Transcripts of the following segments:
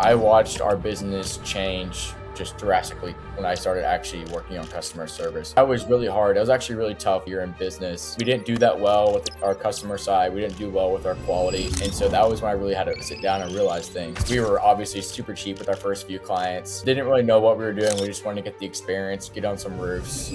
I watched our business change just drastically when I started actually working on customer service. That was really hard. It was actually really tough year in business. We didn't do that well with our customer side. We didn't do well with our quality. And so that was when I really had to sit down and realize things. We were obviously super cheap with our first few clients. Didn't really know what we were doing. We just wanted to get the experience, get on some roofs.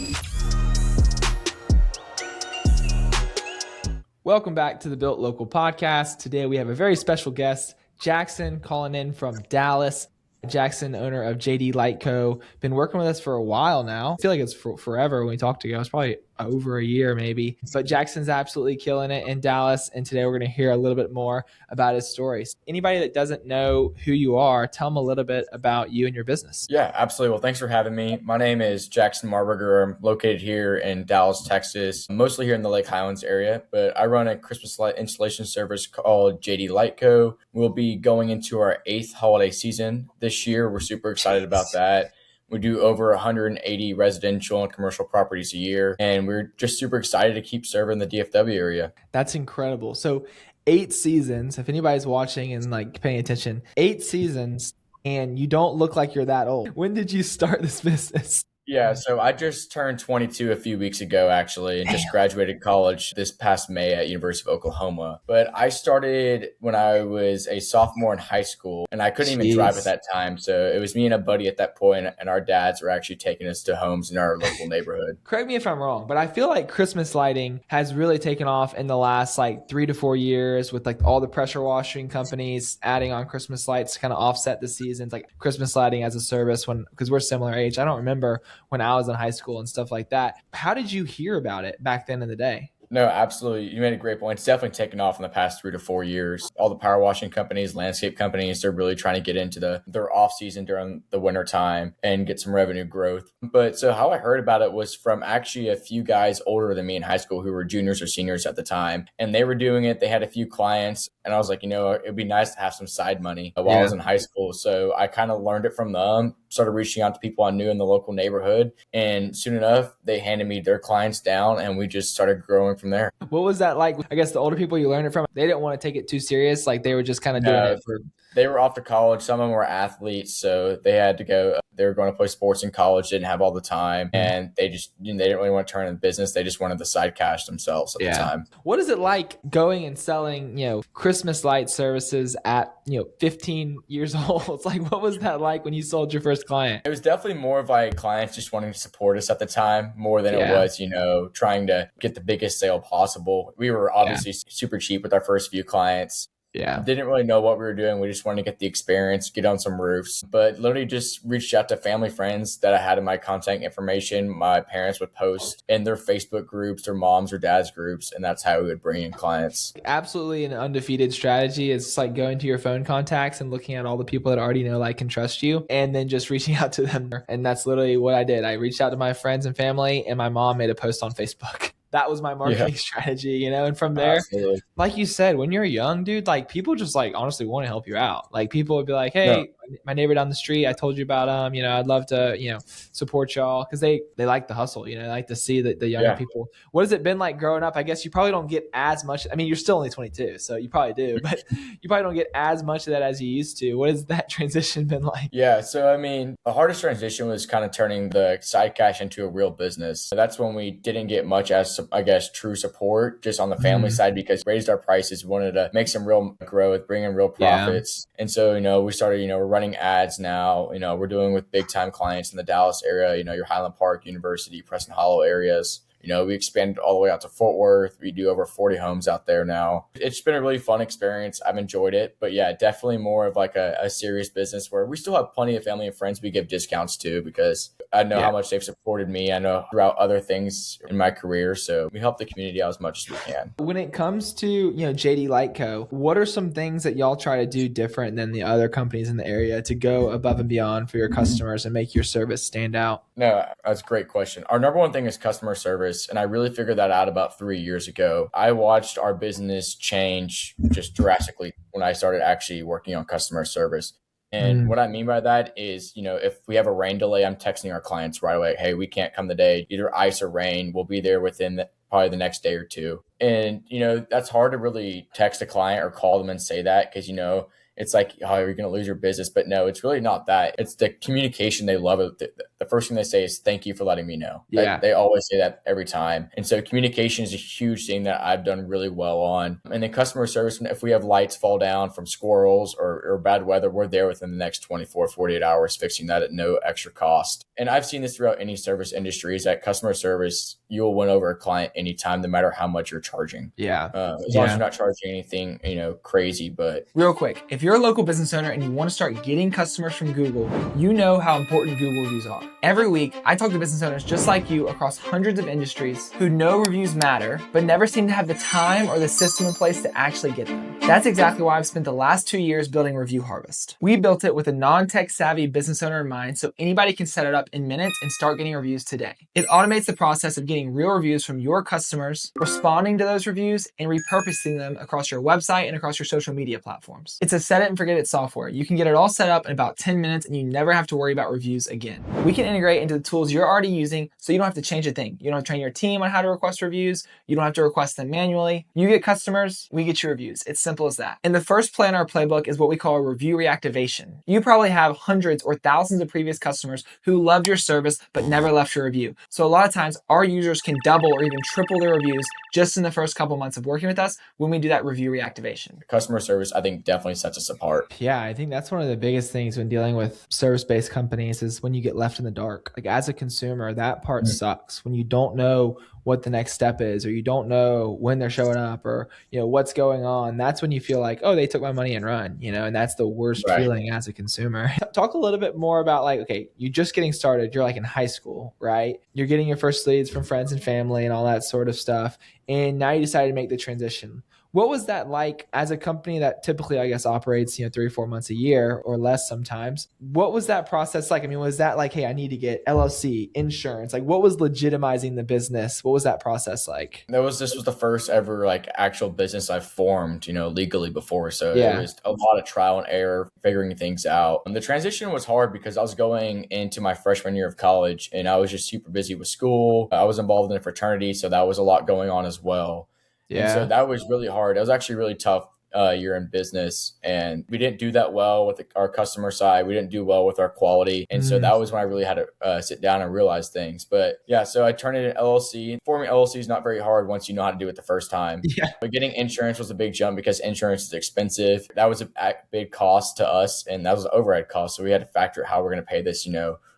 Welcome back to the Built Local podcast. Today we have a very special guest, Jackson, calling in from Dallas. Jackson, owner of JD Light Co. Been working with us for a while now. I feel like it's forever when we talked to you. It's probably over a year maybe. But Jackson's absolutely killing it in Dallas. And today we're going to hear a little bit more about his stories. Anybody that doesn't know who you are, tell them a little bit about you and your business. Yeah, absolutely. Well, thanks for having me. My name is Jackson Marburger. I'm located here in Dallas, Texas, mostly here in the Lake Highlands area, but I run a Christmas light installation service called JD Light Co. We'll be going into our 8th holiday season this year. We're super excited about that. We do over 180 residential and commercial properties a year, and we're just super excited to keep serving the DFW area. That's incredible. So 8 seasons, if anybody's watching and like paying attention, 8 seasons, and you don't look like you're that old. When did you start this business? Yeah, so I just turned 22 a few weeks ago, actually, and just graduated college this past May at University of Oklahoma. But I started when I was a sophomore in high school, and I couldn't even drive at that time. So it was me and a buddy at that point, and our dads were actually taking us to homes in our local neighborhood. Correct me if I'm wrong, but I feel like Christmas lighting has really taken off in the last like 3 to 4 years with like all the pressure washing companies adding on Christmas lights to kind of offset the seasons, like Christmas lighting as a service because we're similar age. I don't remember when I was in high school and stuff like that. How did you hear about it back then in the day? No, absolutely. You made a great point. It's definitely taken off in the past 3 to 4 years. All the power washing companies, landscape companies, they're really trying to get into their off season during the winter time and get some revenue growth. But so how I heard about it was from actually a few guys older than me in high school who were juniors or seniors at the time. And they were doing it. They had a few clients. And I was like, it'd be nice to have some side money while I was in high school. So I kind of learned it from them, started reaching out to people I knew in the local neighborhood. And soon enough, they handed me their clients down and we just started growing from there. What was that like? I guess the older people you learned it from, they didn't want to take it too serious. Like they were just kind of doing it for... They were off to college. Some of them were athletes, so they had to go. They were going to play sports in college, didn't have all the time, and they just they didn't really want to turn in business. They just wanted the side cash themselves at the time. What is it like going and selling, Christmas light services at 15 years old? It's like, what was that like when you sold your first client? It was definitely more of like clients just wanting to support us at the time more than it was, trying to get the biggest sale possible. We were obviously super cheap with our first few clients. Yeah. Didn't really know what we were doing. We just wanted to get the experience, get on some roofs, but literally just reached out to family, friends that I had in my contact information. My parents would post in their Facebook groups, their moms or dads groups, and that's how we would bring in clients. Absolutely an undefeated strategy. It's like going to your phone contacts and looking at all the people that already know, like, and trust you, and then just reaching out to them. And that's literally what I did. I reached out to my friends and family, and my mom made a post on Facebook. That was my marketing strategy, and from there, like you said, when you're young, dude, like people just like honestly want to help you out. Like people would be like, hey, my neighbor down the street, I told you about I'd love to, support y'all because they like the hustle, they like to see the younger people. What has it been like growing up? I guess you probably don't get as much. I mean, you're still only 22, so you probably do, but you probably don't get as much of that as you used to. What has that transition been like? Yeah. So, I mean, the hardest transition was kind of turning the side cash into a real business. That's when we didn't get much as, I guess, true support just on the family side because we raised our prices, wanted to make some real growth, bring in real profits. And so, we started, we're running ads now, we're doing with big time clients in the Dallas area, your Highland Park, University, Preston Hollow areas. We expanded all the way out to Fort Worth. We do over 40 homes out there now. It's been a really fun experience. I've enjoyed it. But yeah, definitely more of like a serious business where we still have plenty of family and friends we give discounts to because I know how much they've supported me. I know throughout other things in my career. So we help the community out as much as we can. When it comes to, JD Light Co., what are some things that y'all try to do different than the other companies in the area to go above and beyond for your customers and make your service stand out? No, that's a great question. Our number one thing is customer service. And I really figured that out about 3 years ago. I watched our business change just drastically when I started actually working on customer service. And what I mean by that is, if we have a rain delay, I'm texting our clients right away. Hey, we can't come today, either ice or rain. We'll be there within probably the next day or two. And, that's hard to really text a client or call them and say that because, it's like, oh, you're going to lose your business. But no, it's really not that. It's the communication. They love it. The first thing they say is, thank you for letting me know. Yeah. They always say that every time. And so communication is a huge thing that I've done really well on. And then customer service, if we have lights fall down from squirrels or bad weather, we're there within the next 24, 48 hours fixing that at no extra cost. And I've seen this throughout any service industry, is that customer service, you'll win over a client anytime, no matter how much you're charging. Yeah. As long as you're not charging anything, crazy. But real quick, if you're a local business owner and you want to start getting customers from Google, you know how important Google reviews are. Every week, I talk to business owners just like you across hundreds of industries who know reviews matter, but never seem to have the time or the system in place to actually get them. That's exactly why I've spent the last 2 years building Review Harvest. We built it with a non-tech savvy business owner in mind, so anybody can set it up in minutes and start getting reviews today. It automates the process of getting real reviews from your customers, responding to those reviews, and repurposing them across your website and across your social media platforms. It's a set it and forget it software. You can get it all set up in about 10 minutes and you never have to worry about reviews again. We can integrate into the tools you're already using, so you don't have to change a thing. You don't have to train your team on how to request reviews. You don't have to request them manually. You get customers, we get your reviews. It's simple as that. And the first play in our playbook is what we call a review reactivation. You probably have hundreds or thousands of previous customers who loved your service but never left your review. So a lot of times our users can double or even triple their reviews just in the first couple months of working with us when we do that review reactivation. Customer service, I think, definitely sets us apart. Yeah, I think that's one of the biggest things when dealing with service-based companies is when you get left in the dark. Like as a consumer, that part sucks when you don't know what the next step is, or you don't know when they're showing up, or what's going on. That's when you feel like, oh, they took my money and run, and that's the worst feeling as a consumer. Talk a little bit more about like, okay, you're just getting started. You're like in high school, right? You're getting your first leads from friends and family and all that sort of stuff. And now you decided to make the transition. What was that like as a company that typically, I guess, operates, 3 or 4 months a year or less sometimes? What was that process like? I mean, was that like, hey, I need to get LLC, insurance? Like what was legitimizing the business? What was that process like? This was the first ever like actual business I formed, legally before. So it was a lot of trial and error, figuring things out. And the transition was hard because I was going into my freshman year of college and I was just super busy with school. I was involved in a fraternity, so that was a lot going on as well. Yeah. And so that was really hard. It was actually really tough year in business, and we didn't do that well with our customer side. We didn't do well with our quality. And so that was when I really had to sit down and realize things. But yeah, so I turned it into LLC. Forming LLC is not very hard once you know how to do it the first time. Yeah. But getting insurance was a big jump because insurance is expensive. That was a big cost to us, and that was an overhead cost. So we had to factor how we're going to pay this,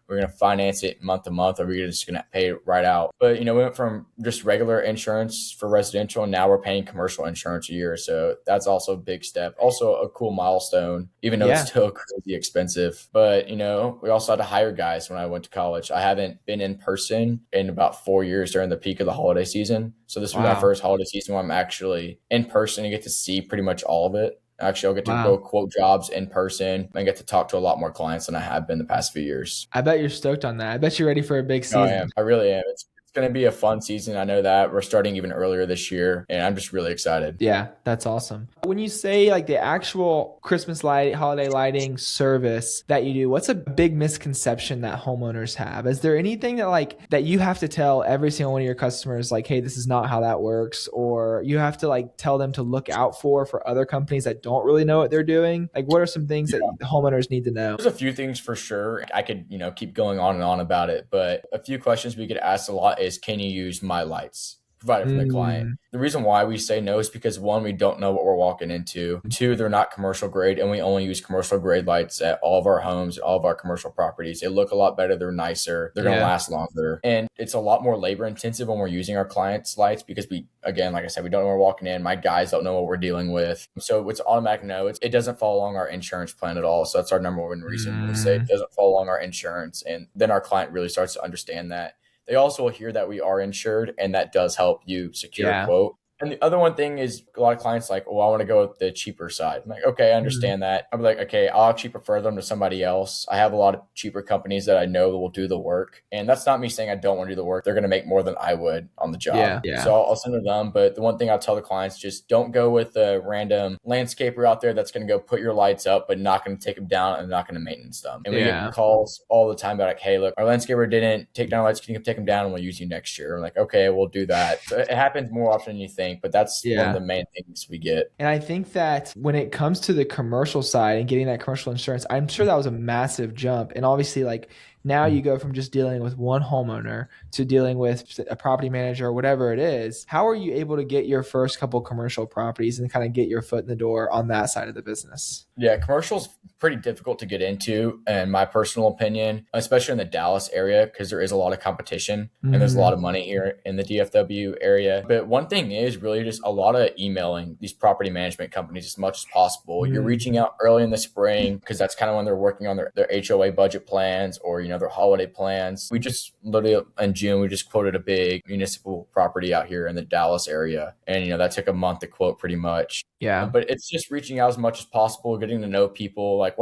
we're going to finance it month to month, or we're just going to pay it right out. But, we went from just regular insurance for residential, and now we're paying commercial insurance a year. So that's also a big step. Also a cool milestone, even though it's still crazy expensive. But, we also had to hire guys when I went to college. I haven't been in person in about 4 years during the peak of the holiday season. So this was my first holiday season where I'm actually in person and get to see pretty much all of it. Actually, I'll get to go quote jobs in person and get to talk to a lot more clients than I have been the past few years. I bet you're stoked on that. I bet you're ready for a big season. I am. I really am. It's going to be a fun season. I know that. We're starting even earlier this year, and I'm just really excited. Yeah, that's awesome. When you say like the actual Christmas light, holiday lighting service that you do, what's a big misconception that homeowners have? Is there anything that you have to tell every single one of your customers, like, hey, this is not how that works, or you have to like tell them to look out for other companies that don't really know what they're doing? Like, what are some things that homeowners need to know? There's a few things for sure. I could, keep going on and on about it, but a few questions we get asked a lot is, can you use my lights provided from the client? The reason why we say no is because, one, we don't know what we're walking into. Two, they're not commercial grade, and we only use commercial grade lights at all of our homes, all of our commercial properties. They look a lot better. They're nicer. They're going to last longer. And it's a lot more labor intensive when we're using our clients' lights because we, again, like I said, we don't know where we're walking in. My guys don't know what we're dealing with. So it's automatic no. It doesn't fall along our insurance plan at all. So that's our number one reason. We say it doesn't fall along our insurance. And then our client really starts to understand that. They also will hear that we are insured, and that does help you secure a quote. And the other one thing is a lot of clients like, well, I want to go with the cheaper side. I'm like, okay, I understand that. I'm like, okay, I'll actually prefer them to somebody else. I have a lot of cheaper companies that I know will do the work. And that's not me saying I don't want to do the work. They're going to make more than I would on the job. Yeah. So I'll send it to them. But the one thing I'll tell the clients, just don't go with a random landscaper out there that's going to go put your lights up, but not going to take them down and not going to maintenance them. And we get calls all the time about like, hey, look, our landscaper didn't take down lights. Can you take them down and we'll use you next year? I'm like, okay, we'll do that. So it happens more often than you think. think, but that's one of Yeah. the main things we get. And I think that when it comes to the commercial side and getting that commercial insurance, I'm sure that was a massive jump. And obviously, like now you go from just dealing with one homeowner to dealing with a property manager or whatever it is. How are you able to get your first couple commercial properties and kind of get your foot in the door on that side of the business? Yeah, commercial's pretty difficult to get into, in my personal opinion, especially in the Dallas area, because there is a lot of competition and there's a lot of money here in the DFW area. But one thing is really just a lot of emailing these property management companies as much as possible. You're reaching out early in the spring because that's kind of when they're working on their HOA budget plans or, their holiday plans. We just literally in June, we just quoted a big municipal property out here in the Dallas area. And, that took a month to quote pretty much. Yeah. But it's just reaching out as much as possible, getting to know people. Like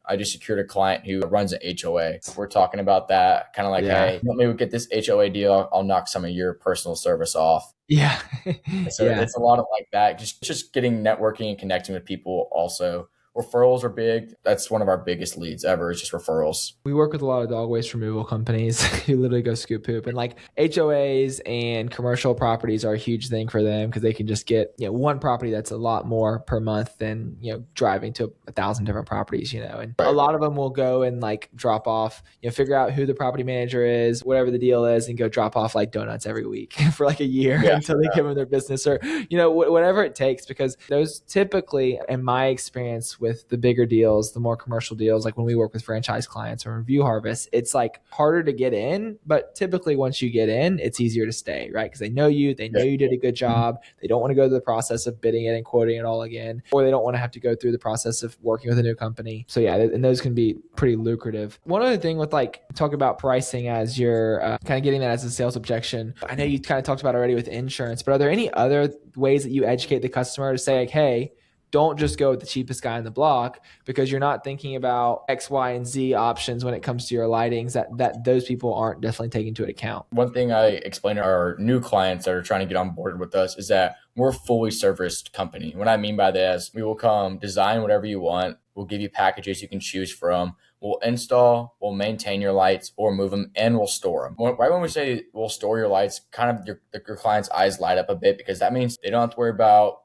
I just secured a client who runs an HOA. We're talking about that, kind of like, hey, maybe we get this HOA deal. I'll knock some of your personal service off. Yeah. So it's a lot of like that. Just getting networking and connecting with people also. Referrals are big. That's one of our biggest leads ever, is just referrals. We work with a lot of dog waste removal companies who literally go scoop poop, and like HOAs and commercial properties are a huge thing for them because they can just get, one property that's a lot more per month than, driving to 1,000 different properties, and a lot of them will go and like drop off, figure out who the property manager is, whatever the deal is, and go drop off like donuts every week for like a year until they give them their business or, whatever it takes, because those typically, in my experience, with the bigger deals, the more commercial deals, like when we work with franchise clients or review harvest, it's like harder to get in, but typically once you get in, it's easier to stay, right? Because they know you did a good job. They don't want to go through the process of bidding it and quoting it all again, or they don't want to have to go through the process of working with a new company. So yeah, and those can be pretty lucrative. One other thing with like talk about pricing as you're kind of getting that as a sales objection. I know you kind of talked about already with insurance, but are there any other ways that you educate the customer to say like, hey, don't just go with the cheapest guy in the block, because you're not thinking about X, Y, and Z options when it comes to your lightings that those people aren't definitely taking into account. One thing I explain to our new clients that are trying to get on board with us is that we're a fully serviced company. What I mean by that is we will come design whatever you want. We'll give you packages you can choose from. We'll install, we'll maintain your lights or move them, and we'll store them. Right when we say we'll store your lights, kind of your client's eyes light up a bit, because that means they don't have to worry about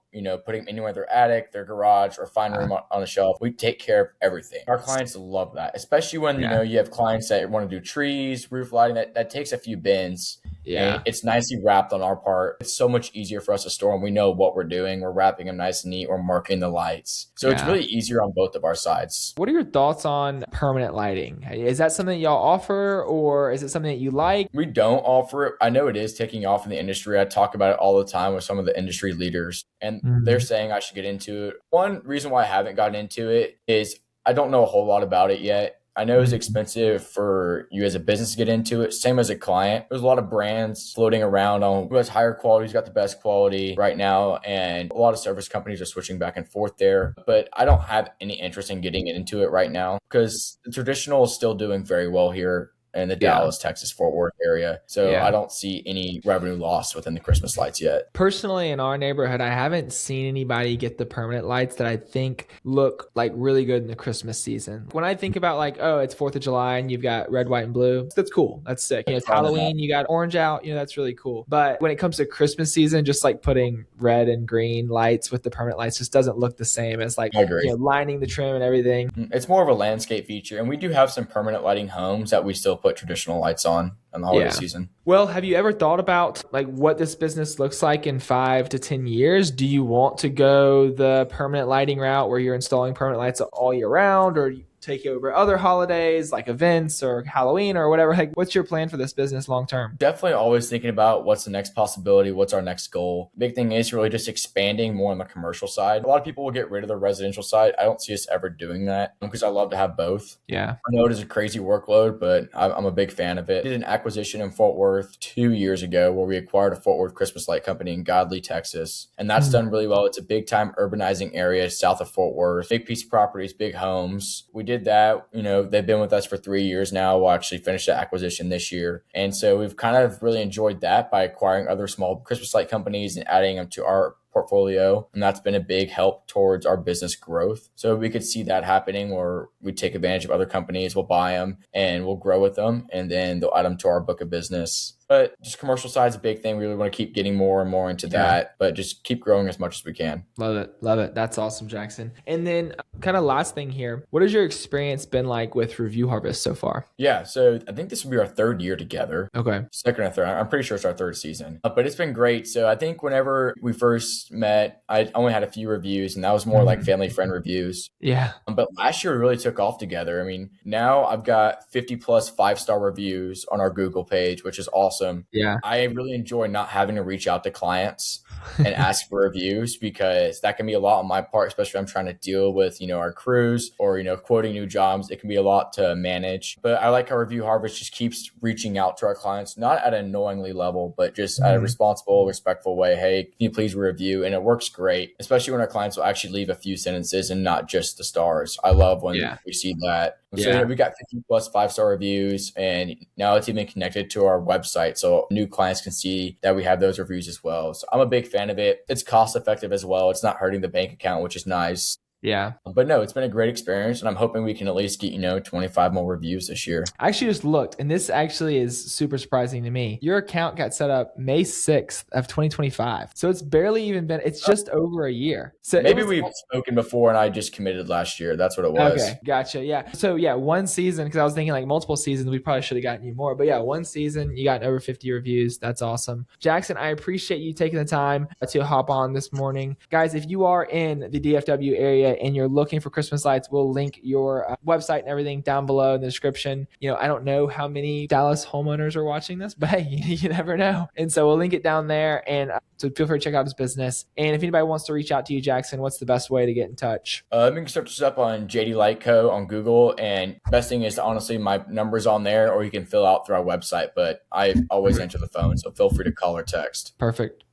putting them anywhere in their attic, their garage, or find room on the shelf. We take care of everything. Our clients love that, especially when, you have clients that want to do trees, roof lighting. That takes a few bins. Yeah. And it's nicely wrapped on our part. It's so much easier for us to store them. We know what we're doing. We're wrapping them nice and neat. We're marking the lights. So it's really easier on both of our sides. What are your thoughts on permanent lighting? Is that something that y'all offer, or is it something that you like? We don't offer it. I know it is taking off in the industry. I talk about it all the time with some of the industry leaders, and they're saying I should get into it. One reason why I haven't gotten into it is I don't know a whole lot about it yet. I know it's expensive for you as a business to get into it. Same as a client. There's a lot of brands floating around on who has higher quality, who's got the best quality right now. And a lot of service companies are switching back and forth there. But I don't have any interest in getting into it right now because the traditional is still doing very well here in the Dallas, Texas, Fort Worth area. So I don't see any revenue loss within the Christmas lights yet. Personally, in our neighborhood, I haven't seen anybody get the permanent lights that I think look like really good in the Christmas season. When I think about like, oh, it's 4th of July and you've got red, white, and blue, that's cool. That's sick. It's Halloween, you got orange out, that's really cool. But when it comes to Christmas season, just like putting red and green lights with the permanent lights just doesn't look the same as like lining the trim and everything. It's more of a landscape feature. And we do have some permanent lighting homes that we still put traditional lights on in the holiday season. Well, have you ever thought about like what this business looks like in 5 to 10 years? Do you want to go the permanent lighting route where you're installing permanent lights all year round, or take over other holidays like events or Halloween or whatever? Like, what's your plan for this business long term? Definitely always thinking about what's the next possibility, what's our next goal. Big thing is really just expanding more on the commercial side. A lot of people will get rid of the residential side. I don't see us ever doing that because I love to have both. Yeah. I know it is a crazy workload, but I'm a big fan of it. I did an acquisition in Fort Worth 2 years ago where we acquired a Fort Worth Christmas light company in Godley, Texas. And that's done really well. It's a big time urbanizing area south of Fort Worth. Big piece of properties, big homes. We did that. They've been with us for 3 years now. We'll actually finish the acquisition this year. And so we've kind of really enjoyed that by acquiring other small Christmas light companies and adding them to our portfolio. And that's been a big help towards our business growth. So we could see that happening where we take advantage of other companies, we'll buy them and we'll grow with them, and then they'll add them to our book of business. But just commercial side is a big thing. We really want to keep getting more and more into that, but just keep growing as much as we can. Love it. Love it. That's awesome, Jackson. And then kind of last thing here, what has your experience been like with Review Harvest so far? Yeah, so I think this will be our third year together. Okay. Second or third. I'm pretty sure it's our third season. But it's been great. So I think whenever we first met, I only had a few reviews, and that was more like family friend reviews. Yeah. But last year we really took off together. I mean, now I've got 50 plus 5-star reviews on our Google page, which is awesome. Yeah. I really enjoy not having to reach out to clients and ask for reviews, because that can be a lot on my part, especially if I'm trying to deal with, our crews or, quoting new jobs. It can be a lot to manage. But I like how Review Harvest just keeps reaching out to our clients, not at an annoyingly level, but just at a responsible, respectful way. Hey, can you please review? And it works great, especially when our clients will actually leave a few sentences and not just the stars. I love when we see that. So we got 50 plus 5-star reviews, and now it's even connected to our website, so new clients can see that we have those reviews as well. So I'm a big fan of it. It's cost effective as well. It's not hurting the bank account, which is nice. Yeah. But no, it's been a great experience, and I'm hoping we can at least get, 25 more reviews this year. I actually just looked, and this actually is super surprising to me. Your account got set up May 6th of 2025. So it's barely even been, it's just over a year. So maybe we've spoken before and I just committed last year. That's what it was. Okay. Gotcha. Yeah. So yeah, one season, because I was thinking like multiple seasons, we probably should have gotten you more. But yeah, one season, you got over 50 reviews. That's awesome. Jackson, I appreciate you taking the time to hop on this morning. Guys, if you are in the DFW area and you're looking for Christmas lights, we'll link your website and everything down below in the description. I don't know how many Dallas homeowners are watching this, but hey, you never know. And so we'll link it down there. And so feel free to check out his business. And if anybody wants to reach out to you, Jackson, what's the best way to get in touch? You can search us up on JD Light Co. on Google. And best thing is, honestly, my number's on there, or you can fill out through our website. But I always answer the phone, so feel free to call or text. Perfect.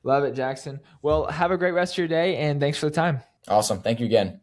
Love it, Jackson. Well, have a great rest of your day, and thanks for the time. Awesome. Thank you again.